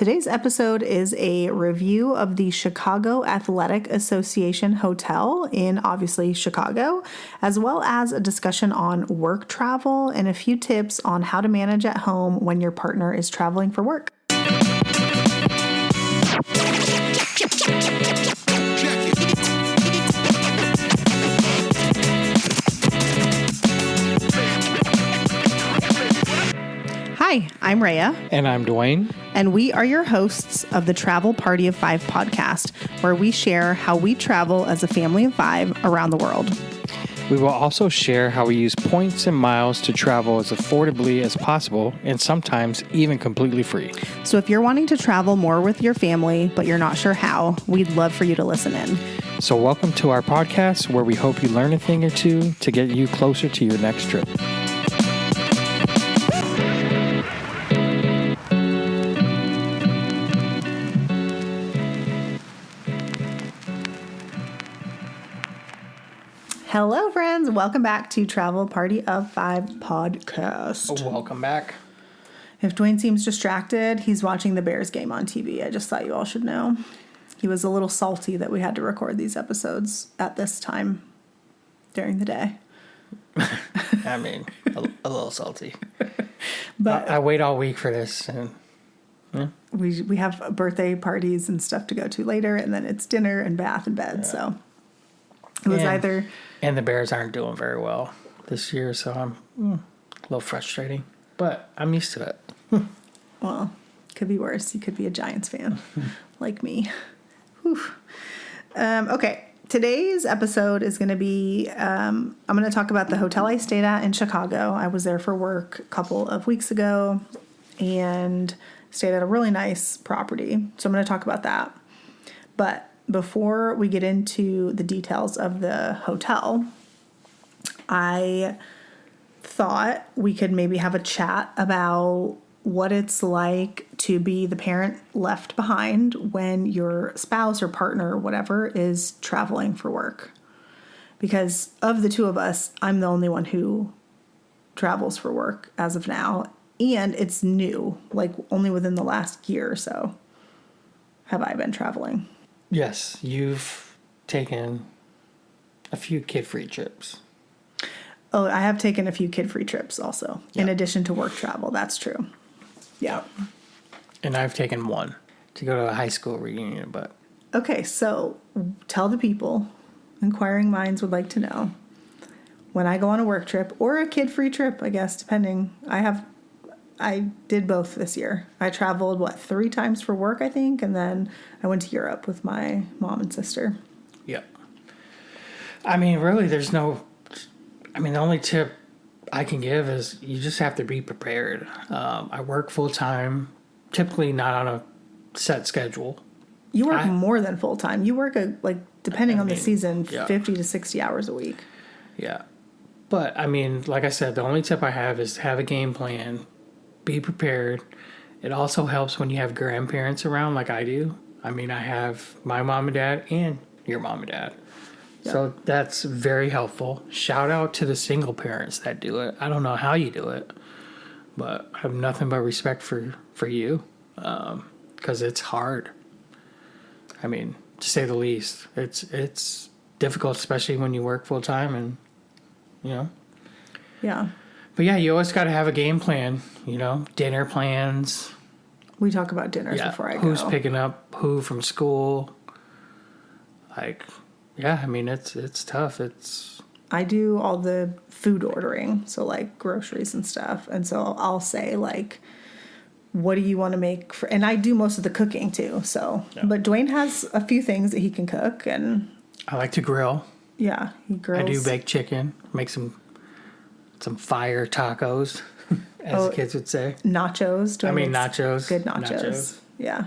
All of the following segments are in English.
Today's episode is a review of the Chicago Athletic Association Hotel in obviously Chicago, as well as a discussion on work travel and a few tips on how to manage at home when your partner is traveling for work. Hi, I'm Raya. And I'm Duane. And we are your hosts of the Travel Party of Five podcast, where we share how we travel as a family of five around the world. We will also share how we use points and miles to travel as affordably as possible and sometimes even completely free. So if you're wanting to travel more with your family, but you're not sure how, we'd love for you to listen in. So welcome to our podcast where we hope you learn a thing or two to get you closer to your next trip. Hello, friends. Welcome back to Travel Party of Five podcast. Welcome back. If Duane seems distracted, he's watching the Bears game on TV. I just thought you all should know. He was a little salty that we had to record these episodes at this time during the day. I mean, a little salty. But I wait all week for this. And yeah. we have birthday parties and stuff to go to later, and then it's dinner and bath and bed. Yeah. So it was either... And the Bears aren't doing very well this year, so I'm a little frustrating. But I'm used to it. Well, could be worse. You could be a Giants fan like me. Whew. Okay, today's episode is going to be, I'm going to talk about the hotel I stayed at in Chicago. I was there for work a couple of weeks ago and stayed at a really nice property. So I'm going to talk about that. But before we get into the details of the hotel, I thought we could maybe have a chat about what it's like to be the parent left behind when your spouse or partner or whatever is traveling for work. Because of the two of us, I'm the only one who travels for work as of now. And it's new, like only within the last year or so have I been traveling. Yes, you've taken a few kid-free trips. Oh, I have taken a few kid-free trips also, in addition to work travel. That's true. Yeah. And I've taken one to go to a high school reunion, but... Okay, so tell the people, inquiring minds would like to know, when I go on a work trip, or a kid-free trip, I guess, depending, I did both this year. I traveled, 3 times for work, I think, and then I went to Europe with my mom and sister. Yeah. I mean, really, the only tip I can give is you just have to be prepared. I work full-time, typically not on a set schedule. You work more than full-time. You work, depending on the season, 50 to 60 hours a week. Yeah. But, like I said, the only tip I have is have a game plan. Be prepared. It also helps when you have grandparents around like I do. I have my mom and dad and your mom and dad. Yep. So that's very helpful. Shout out to the single parents that do it. I don't know how you do it, but I have nothing but respect for you because it's hard. To say the least. It's difficult, especially when you work full time and, Yeah. But yeah, you always got to have a game plan, dinner plans. We talk about dinners before I go. Who's picking up who from school. It's tough. I do all the food ordering, so groceries and stuff. And so I'll say what do you want to make for, and I do most of the cooking too. So, but Duane has a few things that he can cook, and I like to grill. Yeah, he grills. I do baked chicken, make some fire tacos, as the kids would say. Nachos. Nachos. Good nachos. Yeah.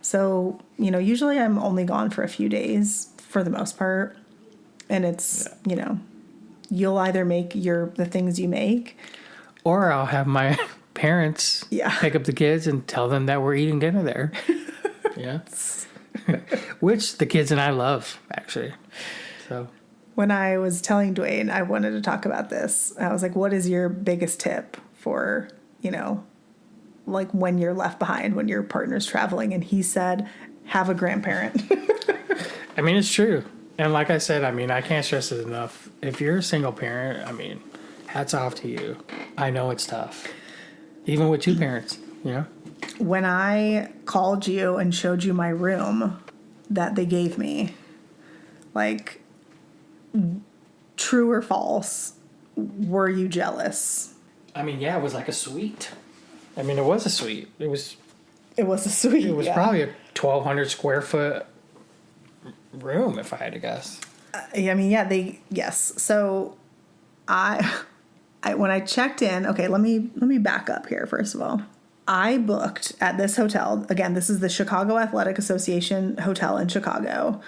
So, usually I'm only gone for a few days for the most part. And it's, you'll either make the things you make. Or I'll have my parents pick up the kids and tell them that we're eating dinner there. Yeah. Which the kids and I love, actually. So... When I was telling Duane I wanted to talk about this, I was like, what is your biggest tip for, like when you're left behind, when your partner's traveling. And he said, have a grandparent. I mean, it's true. And like I said, I mean, I can't stress it enough. If you're a single parent, I mean, hats off to you. I know it's tough. Even with two parents, you know? When I called you and showed you my room that they gave me, like, true or false, were you jealous? I mean, yeah, it was like a suite. I mean, it was a suite. It was a suite. It was probably a 1,200 square foot room, if I had to guess. I mean, yeah, yes. So I when I checked in, okay, let me back up here first of all. I booked at this hotel. Again, this is the Chicago Athletic Association Hotel in Chicago,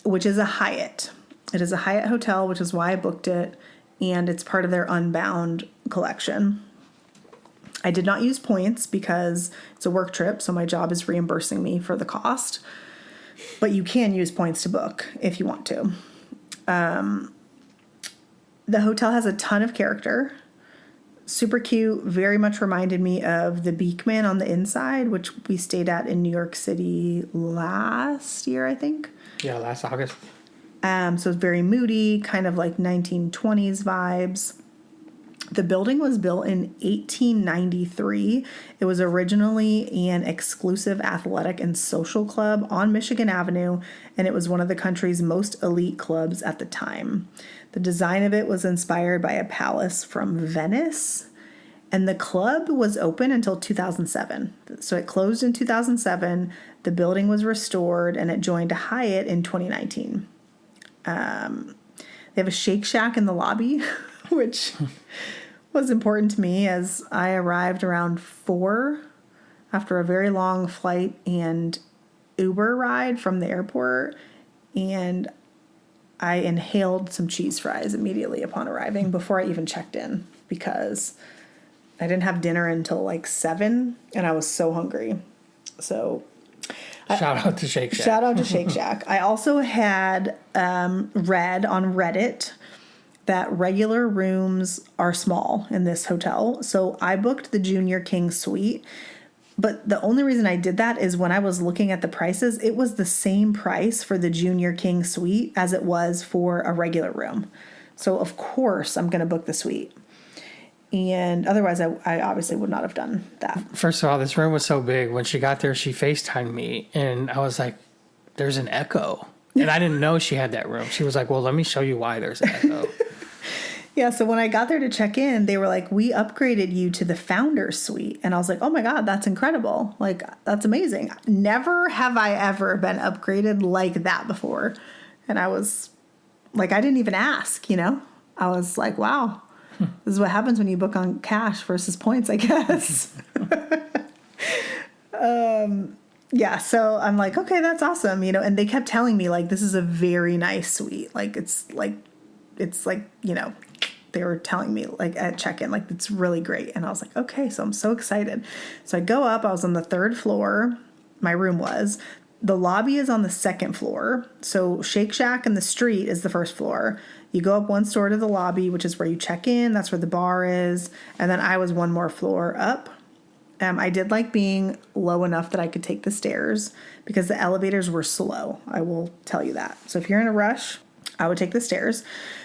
which is a Hyatt. It is a Hyatt hotel, which is why I booked it, and it's part of their Unbound collection. I did not use points because it's a work trip, so my job is reimbursing me for the cost. But you can use points to book if you want to. The hotel has a ton of character. Super cute. Very much reminded me of the Beekman on the inside, which we stayed at in New York City last year, I think. Yeah, last August. So it's very moody, kind of like 1920s vibes. The building was built in 1893. It was originally an exclusive athletic and social club on Michigan Avenue, and it was one of the country's most elite clubs at the time. The design of it was inspired by a palace from Venice, and the club was open until 2007. So it closed in 2007, the building was restored, and it joined a Hyatt in 2019. They have a Shake Shack in the lobby, which was important to me as I arrived around 4 after a very long flight and Uber ride from the airport, and I inhaled some cheese fries immediately upon arriving before I even checked in because I didn't have dinner until like 7 and I was so hungry. So shout out to Shake Shack. Shout out to Shake Shack. I also had read on Reddit that regular rooms are small in this hotel. So I booked the Junior King Suite. But the only reason I did that is when I was looking at the prices, it was the same price for the Junior King Suite as it was for a regular room. So of course I'm going to book the suite. And otherwise I obviously would not have done that. First of all, this room was so big. When she got there, she FaceTimed me and I was like, there's an echo. And I didn't know she had that room. She was like, well, let me show you why there's an echo. Yeah, so when I got there to check in, they were like, we upgraded you to the Founder's Suite. And I was like, oh my God, that's incredible. Like, that's amazing. Never have I ever been upgraded like that before. And I was like, I didn't even ask, you know? I was like, wow, this is what happens when you book on cash versus points, I guess. Yeah, so I'm like, okay, that's awesome, you know? And they kept telling me, like, this is a very nice suite. Like, it's like, you know, they were telling me like at check-in, like it's really great. And I was like, okay, so I'm so excited. So I go up, I was on the 3rd floor. My room was. The lobby is on the 2nd floor. So Shake Shack and the street is the 1st floor. You go up 1 store to the lobby, which is where you check in. That's where the bar is. And then I was 1 more floor up. I did like being low enough that I could take the stairs because the elevators were slow. I will tell you that. So if you're in a rush, I would take the stairs.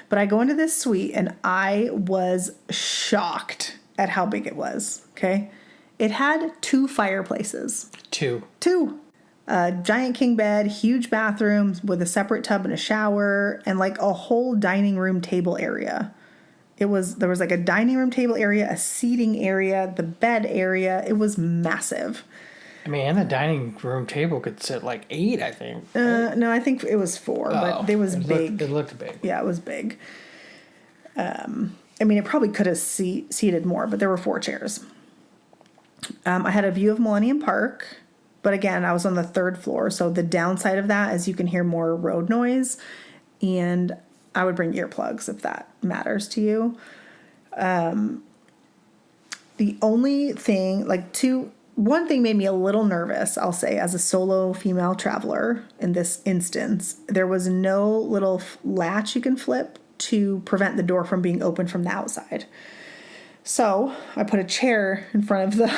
But I go into this suite and I was shocked at how big it was, okay? It had 2 fireplaces. 2. A giant king bed, huge bathrooms with a separate tub and a shower, and like a whole dining room table area. There was like a dining room table area, a seating area, the bed area. It was massive. I mean, and the dining room table could sit like 8, I think. No, I think it was 4, but it was big. It looked big. Yeah, it was big. I mean, it probably could have seated more, but there were 4 chairs. I had a view of Millennium Park, but again, I was on the 3rd floor, so the downside of that is you can hear more road noise, and I would bring earplugs if that matters to you. The only thing, one thing made me a little nervous, I'll say, as a solo female traveler in this instance. There was no little latch you can flip to prevent the door from being opened from the outside. So I put a chair in front of the...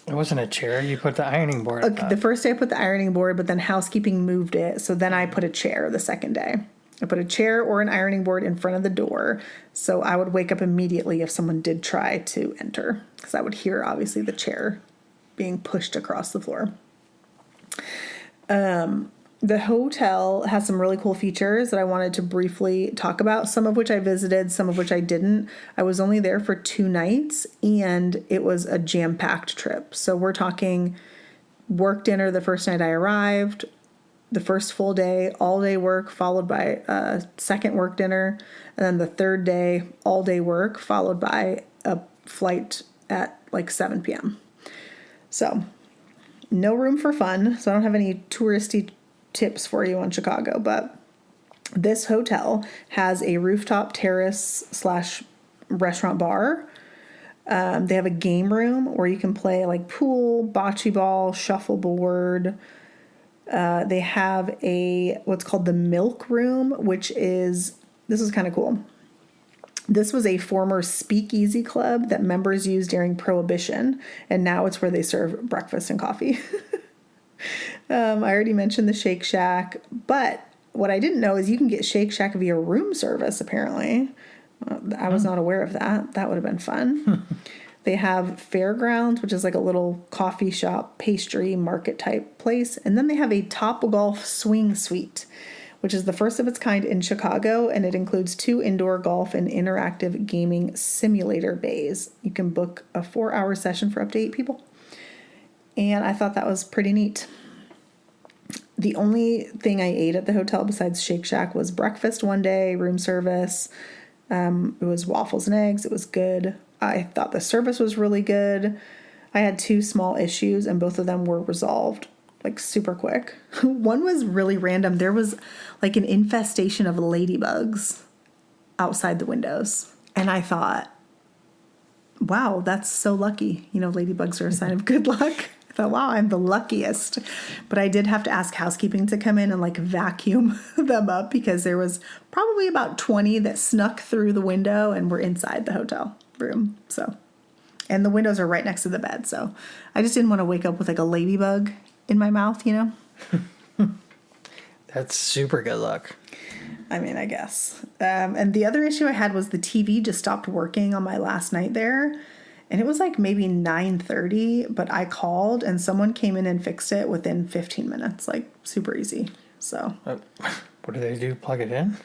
It wasn't a chair. You put the ironing board. Okay, the first day I put the ironing board, but then housekeeping moved it. So then I put a chair the second day. I put a chair or an ironing board in front of the door. So I would wake up immediately if someone did try to enter. Because I would hear, obviously, the chair being pushed across the floor. The hotel has some really cool features that I wanted to briefly talk about, some of which I visited, some of which I didn't. I was only there for 2 nights, and it was a jam-packed trip. So we're talking work dinner the first night I arrived, the first full day, all-day work, followed by a second work dinner, and then the third day, all-day work, followed by a flight at like 7 p.m. So no room for fun, so I don't have any touristy tips for you on Chicago, but this hotel has a rooftop terrace / restaurant bar. They have a game room where you can play like pool, bocce ball, shuffleboard. They have what's called the milk room, this is kind of cool. This was a former speakeasy club that members used during Prohibition, and now it's where they serve breakfast and coffee. I already mentioned the Shake Shack, but what I didn't know is you can get Shake Shack via room service, apparently. I was not aware of that. That would have been fun. They have Fairgrounds, which is like a little coffee shop, pastry, market type place. And then they have a Topgolf swing suite, which is the first of its kind in Chicago, and it includes 2 indoor golf and interactive gaming simulator bays. You can book a 4-hour session for up to 8 people. And I thought that was pretty neat. The only thing I ate at the hotel besides Shake Shack was breakfast one day, room service. It was waffles and eggs. It was good. I thought the service was really good. I had 2 small issues, and both of them were resolved like super quick. One was really random. There was like an infestation of ladybugs outside the windows. And I thought, wow, that's so lucky. You know, ladybugs are a sign of good luck. I thought, wow, I'm the luckiest. But I did have to ask housekeeping to come in and like vacuum them up because there was probably about 20 that snuck through the window and were inside the hotel room. So, and the windows are right next to the bed. So I just didn't want to wake up with like a ladybug in my mouth, you know? That's super good luck. I mean, I guess. And the other issue I had was the TV just stopped working on my last night there. And it was like maybe 9:30, but I called and someone came in and fixed it within 15 minutes, like super easy. So what do they do? Plug it in?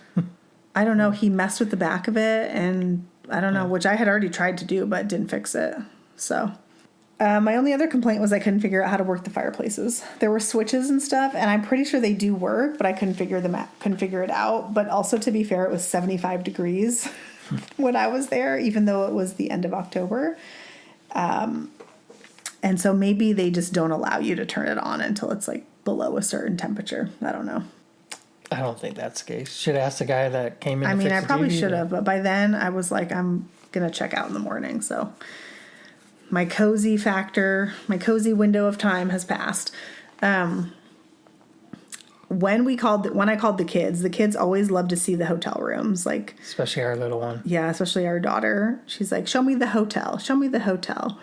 I don't know. He messed with the back of it, and I don't know, which I had already tried to do, but didn't fix it. So my only other complaint was I couldn't figure out how to work the fireplaces. There were switches and stuff, and I'm pretty sure they do work, but I couldn't figure it out. But also, to be fair, it was 75 degrees when I was there, even though it was the end of October. And so maybe they just don't allow you to turn it on until it's like below a certain temperature. I don't know. I don't think that's the case. Should ask the guy that came in. I mean, I probably should have, but by then I was like, I'm going to check out in the morning. So my cozy window of time has passed. When I called the kids always love to see the hotel rooms. Like, especially our little one. Yeah, especially our daughter. She's like, show me the hotel. Show me the hotel.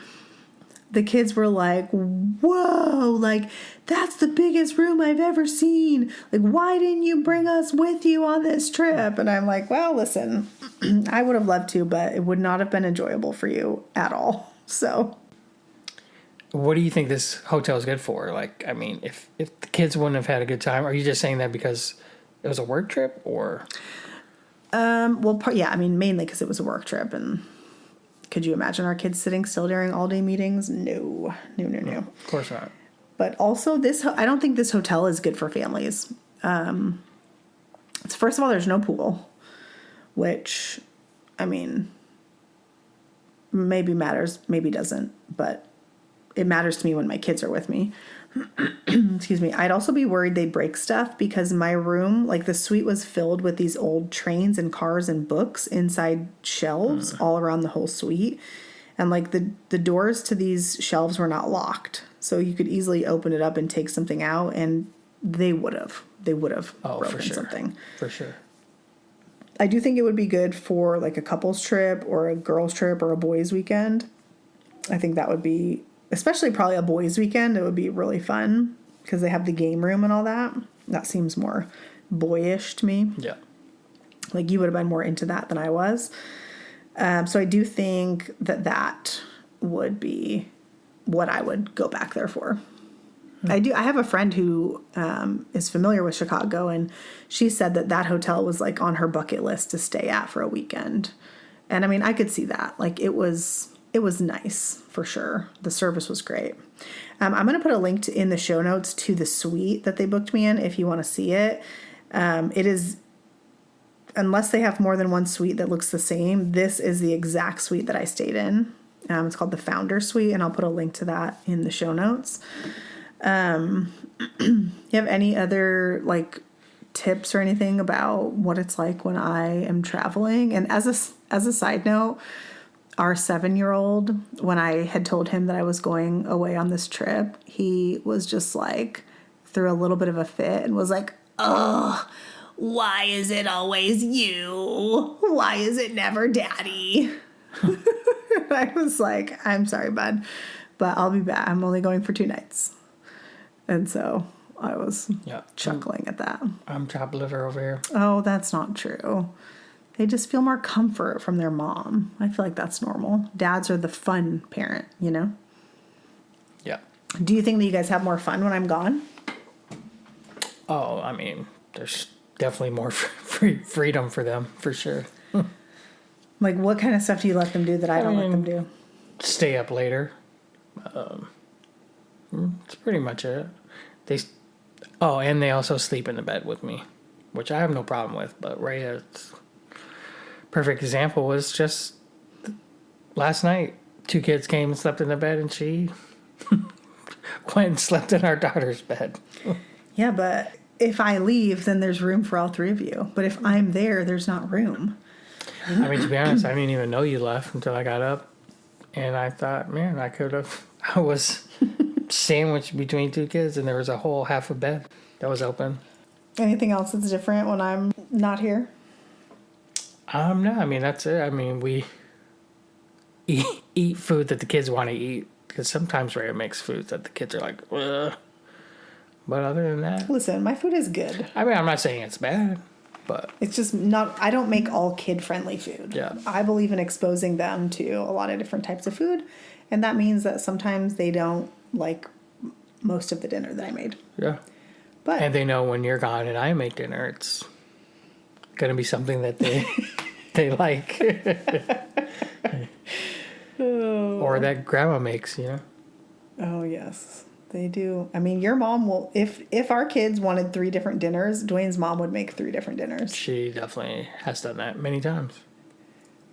The kids were like, whoa, like, that's the biggest room I've ever seen. Like, why didn't you bring us with you on this trip? And I'm like, well, listen, I would have loved to, but it would not have been enjoyable for you at all. So what do you think this hotel is good for? Like, I mean, if the kids wouldn't have had a good time, are you just saying that because it was a work trip, or? Yeah, I mean, mainly because it was a work trip. And could you imagine our kids sitting still during all-day meetings? No. Of course not. But also, I don't think this hotel is good for families. First of all, there's no pool, which, I mean, maybe matters, maybe doesn't, but it matters to me when my kids are with me. Excuse me. I'd also be worried they'd break stuff because my room, like the suite, was filled with these old trains and cars and books inside shelves all around the whole suite. And like the doors to these shelves were not locked. So you could easily open it up and take something out, and they would have broken something. For sure. I do think it would be good for like a couple's trip or a girls' trip or a boys' weekend. I think that would be, especially probably a boys' weekend, it would be really fun because they have the game room and all that. That seems more boyish to me. Yeah. Like you would have been more into that than I was. So I do think that would be what I would go back there for. I have a friend who is familiar with Chicago, and she said that hotel was like on her bucket list to stay at for a weekend. And I mean, I could see that. Like it was nice for sure. The service was great. I'm going to put a link in the show notes to the suite that they booked me in if you want to see it. It is, unless they have more than one suite that looks the same, this is the exact suite that I stayed in. It's called the Founder Suite, and I'll put a link to that in the show notes. You have any other like tips or anything about what it's like when I am traveling? And as a side note, our 7-year-old, when I had told him that I was going away on this trip, he was just like, threw a little bit of a fit and was like, "Oh, why is it always you? Why is it never daddy?" I was like, "I'm sorry, bud, but I'll be back. I'm only going for 2 nights." And so I was chuckling at that. I'm top liver over here. Oh, that's not true. They just feel more comfort from their mom. I feel like that's normal. Dads are the fun parent, you know? Yeah. Do you think that you guys have more fun when I'm gone? Oh, I mean, there's definitely more freedom for them, for sure. Like, what kind of stuff do you let them do that I don't let them do? Stay up later. That's pretty much it. And they also sleep in the bed with me, which I have no problem with. But Raya's perfect example was just last night. 2 kids came and slept in the bed, and she went and slept in our daughter's bed. Yeah, but if I leave, then there's room for all 3 of you. But if I'm there, there's not room. I mean, to be honest, I didn't even know you left until I got up. And I thought, man, I was sandwiched between 2 kids, and there was a whole half a bed that was open. Anything else that's different when I'm not here? No, I mean, that's it. I mean, we eat food that the kids want to eat, because sometimes Raya makes food that the kids are like, ugh. But other than that... Listen, my food is good. I mean, I'm not saying it's bad, but... It's just not... I don't make all kid-friendly food. Yeah. I believe in exposing them to a lot of different types of food, and that means that sometimes they don't like most of the dinner that I made. Yeah. But... And they know when you're gone and I make dinner, it's going to be something that they like. Or that grandma makes, you know? Oh, yes. They do. I mean, your mom will... If our kids wanted 3 different dinners, Dwayne's mom would make 3 different dinners. She definitely has done that many times.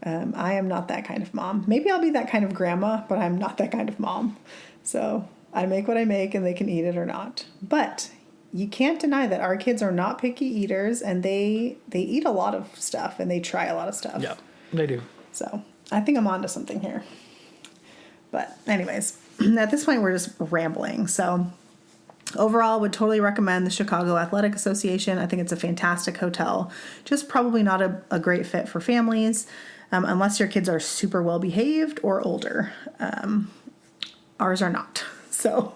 I am not that kind of mom. Maybe I'll be that kind of grandma, but I'm not that kind of mom. So I make what I make and they can eat it or not. But you can't deny that our kids are not picky eaters, and they eat a lot of stuff and they try a lot of stuff. Yeah, they do. So I think I'm onto something here. But anyways, at this point we're just rambling. So overall, would totally recommend the Chicago Athletic Association. I think it's a fantastic hotel. Just probably not a great fit for families, unless your kids are super well behaved or older. Ours are not. So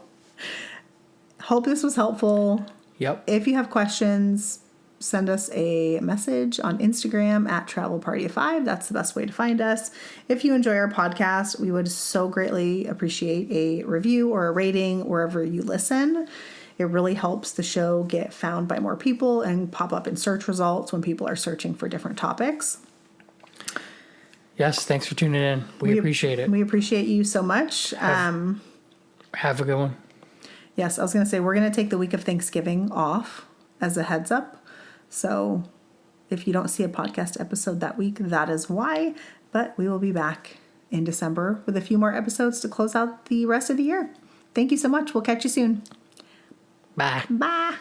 hope this was helpful. Yep. If you have questions, send us a message on Instagram at TravelParty5. That's the best way to find us. If you enjoy our podcast, we would so greatly appreciate a review or a rating wherever you listen. It really helps the show get found by more people and pop up in search results when people are searching for different topics. Yes, thanks for tuning in. We appreciate it. We appreciate you so much. Have a good one. Yes, I was going to say, we're going to take the week of Thanksgiving off as a heads up. So if you don't see a podcast episode that week, that is why. But we will be back in December with a few more episodes to close out the rest of the year. Thank you so much. We'll catch you soon. Bye. Bye.